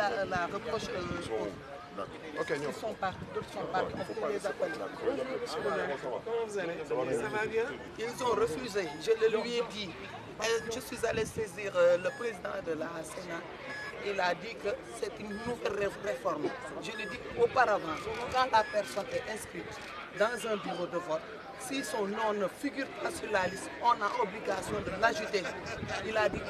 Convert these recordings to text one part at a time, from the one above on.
la reproche. Ils sont partis, d'autres sont partis, on peut les appeler. Ça va bien? Ils ont refusé, je le lui ai dit. Je suis allé saisir le président de la Sénat. Il a dit que c'est une nouvelle réforme. Je l'ai dit auparavant, quand la personne est inscrite dans un bureau de vote, si son nom ne figure pas sur la liste, on a obligation de l'ajouter. Il a dit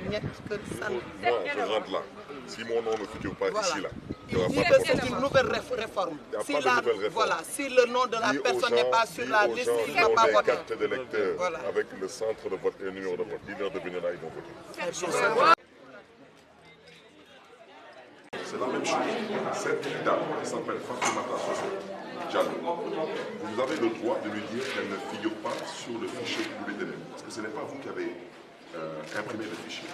net que ça ne... Moi, je rentre là. Si mon nom ne figure pas ici, là, il dit que c'est une nouvelle réforme. Il n'y a pas de nouvelle réforme. Voilà, si le nom de la personne n'est pas sur la liste, il ne va pas voter. Carte d'électeur avec le centre de vote et le numéro de vote. Leader de Bénin, ils vont voter. C'est la même chose. Cette dame, elle s'appelle Fatoumata Diallo. Vous avez le droit de lui dire qu'elle ne figure pas sur le fichier UBTN. Parce que ce n'est pas vous qui avez imprimé le fichier.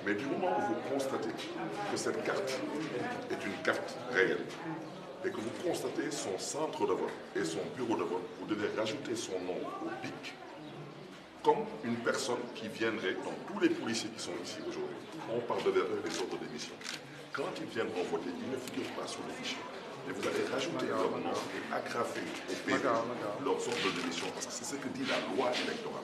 Mais du moment où vous constatez que cette carte est une carte réelle et que vous constatez son centre de vote et son bureau de vote, vous devez rajouter son nom au BIC comme une personne qui viendrait, donc tous les policiers qui sont ici aujourd'hui, on parle de les ordres d'émission. Quand ils viendront voter, ils ne figurent pas sur le fichier. Et vous allez rajouter leur nom et agrafer au PV leurs ordres d'émission, parce que c'est ce que dit la loi électorale.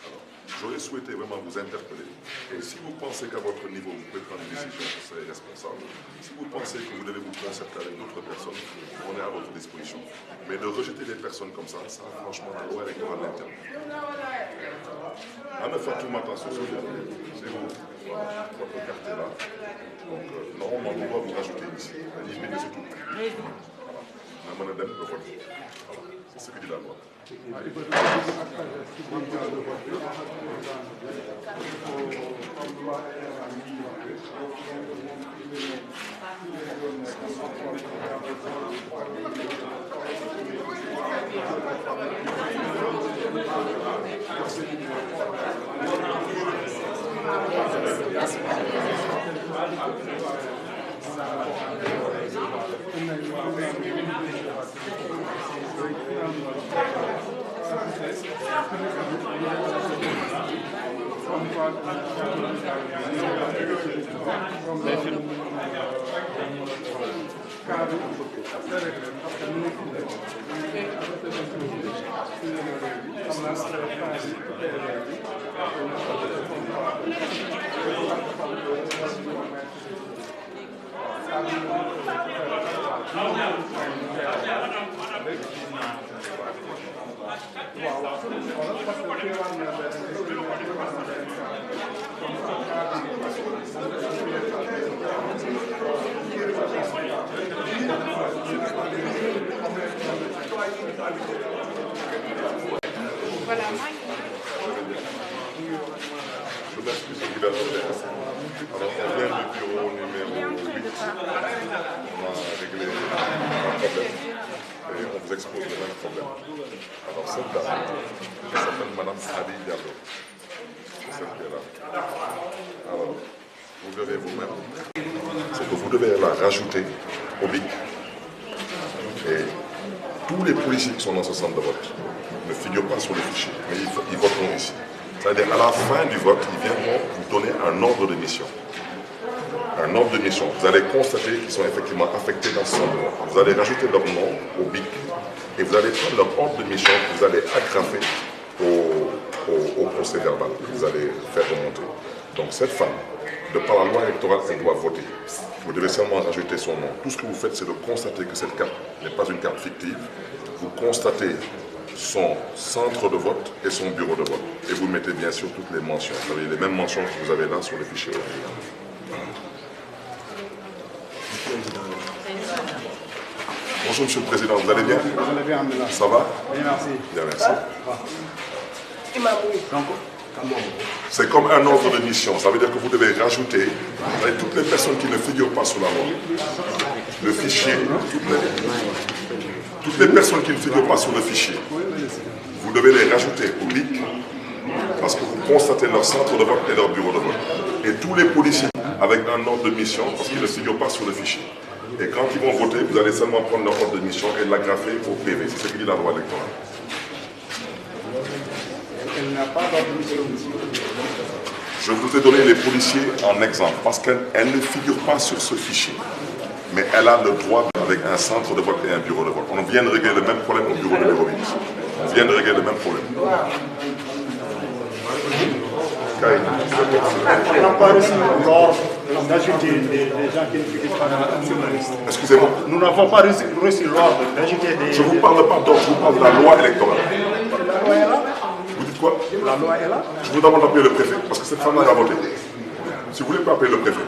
Alors, j'aurais souhaité vraiment vous interpeller. Et si vous pensez qu'à votre niveau, vous pouvez prendre une décision, vous serez responsable. Si vous pensez que vous devez vous concerter avec d'autres personnes, on est à votre disposition. Mais de rejeter des personnes comme ça, franchement, la loi électorale l'interdit. Anna Fatoumata, c'est vous. Votre carte est là. Donc, normalement, on va vous rajouter ici. C'est ce que dit la loi. Voilà, je m'excuse au gouvernement. Alors, on vient du bureau numéro 8. On a réglé un problème. Et on vous expose le même problème. Alors, cette dame, elle s'appelle Madame Hadi Diallo. C'est celle qui est là. Alors, vous devez vous-même. C'est que vous devez la rajouter au BIC. Et tous les policiers qui sont dans ce centre de vote ne figurent pas sur le fichier, mais ils voteront ici. C'est-à-dire, à la fin du vote, ils viendront vous donner un ordre de mission. Un ordre de mission. Vous allez constater qu'ils sont effectivement affectés dans ce centre de vote. Vous allez rajouter leur nom au BIC et vous allez prendre leur ordre de mission que vous allez agrafer au procès verbal que vous allez faire remonter. Donc cette femme, de par la loi électorale, elle doit voter. Vous devez seulement rajouter son nom. Tout ce que vous faites, c'est de constater que cette carte n'est pas une carte fictive. Vous constatez son centre de vote et son bureau de vote. Et vous mettez bien sûr toutes les mentions. Vous avez les mêmes mentions que vous avez là sur le fichier. Bonjour Monsieur le Président, vous allez bien? Vous allez bien, ça va? Bien, merci. Bien, merci. C'est comme un ordre de mission. Ça veut dire que vous devez rajouter toutes les personnes qui ne figurent pas sur la loi. Le fichier, toutes les personnes qui ne figurent pas sur le fichier, vous devez les rajouter au BIC parce que vous constatez leur centre de vote et leur bureau de vote. Et tous les policiers avec un ordre de mission parce qu'ils ne figurent pas sur le fichier. Et quand ils vont voter, vous allez seulement prendre leur ordre de mission et l'agrafer au PV. C'est ce que dit la loi électorale. Elle n'a pas d'ordre de mission. Je vous ai donné les policiers en exemple parce qu'elle ne figure pas sur ce fichier. Mais elle a le droit, avec un centre de vote et un bureau de vote. On vient de régler le même problème au bureau numéro 8. On vient de régler le même problème. On n'a pas reçu l'ordre d'ajouter des gens qui ne figurent pas dans la liste. Excusez-moi. Nous n'avons pas reçu l'ordre d'ajouter des... Je ne vous parle pas d'ordre, je vous parle de la loi électorale. La loi est là. Vous dites quoi? La loi est là. Je vous demande d'appeler le préfet, parce que cette femme-là a voté. Si vous voulez, vous pouvez appeler le préfet.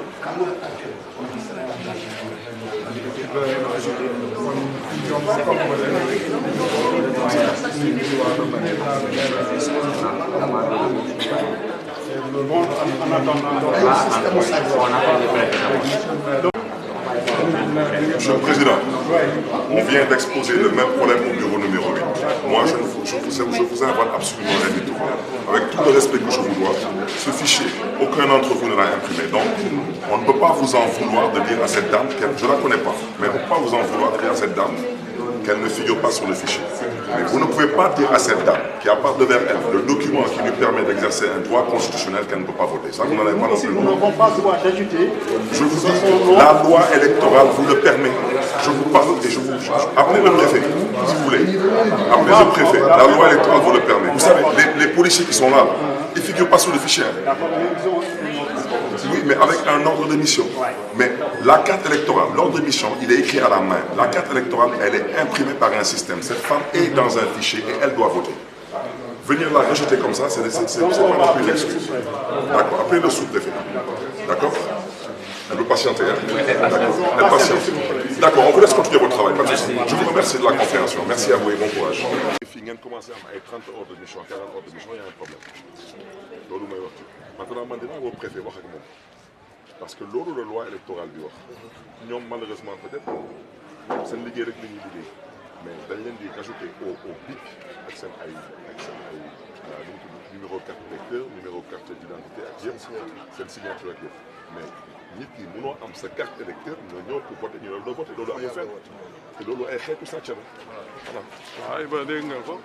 Monsieur le Président, on vient d'exposer le même problème au bureau numéro 8. Moi, je vous invente absolument rien du tout. Avec tout le respect que je vous dois, ce fichier, aucun d'entre vous ne l'a imprimé. Donc, on ne peut pas vous en vouloir de dire à cette dame, je ne la connais pas, mais on ne peut pas vous en vouloir de dire à cette dame qu'elle ne figure pas sur le fichier. Mais vous ne pouvez pas dire à cette dame qui a par devers elle le document qui lui permet d'exercer un droit constitutionnel qu'elle ne peut pas voter. Ça, vous n'en avez pas non plus. Nous n'avons pas le droit d'ajouter. Je vous dis, la loi électorale vous le permet. Je vous parle et je vous... Appelez le préfet, si vous voulez. Appelez le préfet. La loi électorale vous le permet. Vous savez, les policiers qui sont là, ils ne figurent pas sur le fichier. Oui, mais avec un ordre de mission. Mais la carte électorale, l'ordre de mission, il est écrit à la main. La carte électorale, elle est imprimée par un système. Cette femme est dans un fichier et elle doit voter. Venir la rejeter comme ça, c'est pas non plus une excuse. D'accord, appelez le sous-préfet. D'accord? Elle veut patienter, hein? D'accord, elle patiente. D'accord, on vous laisse continuer votre travail, pas de souci. Je vous remercie de la compréhension. Merci à vous et bon courage. Les filles viennent commencer à 30 ordres de mission, 40 ordres de mission, il y a un problème. Loolu may wax ci maintenant man dinaa woo préfet wax ak moom parce que loolu la loi électorale bi wax ñoom malheureusement peut-être seen liggéey rek la ñuy liggéey mais dañ leen di ajouter au BIC ak seen ay numéro carte électeur numéro carte d'identité ak yëpp seen signature ak yëpp mais nit ki mënoo am sa carte électeur nga ñëw pour voter ñu la doo voter loolu amul fenn te loolu ay xeetu sàcc la voilà. waaw dégg nga ko.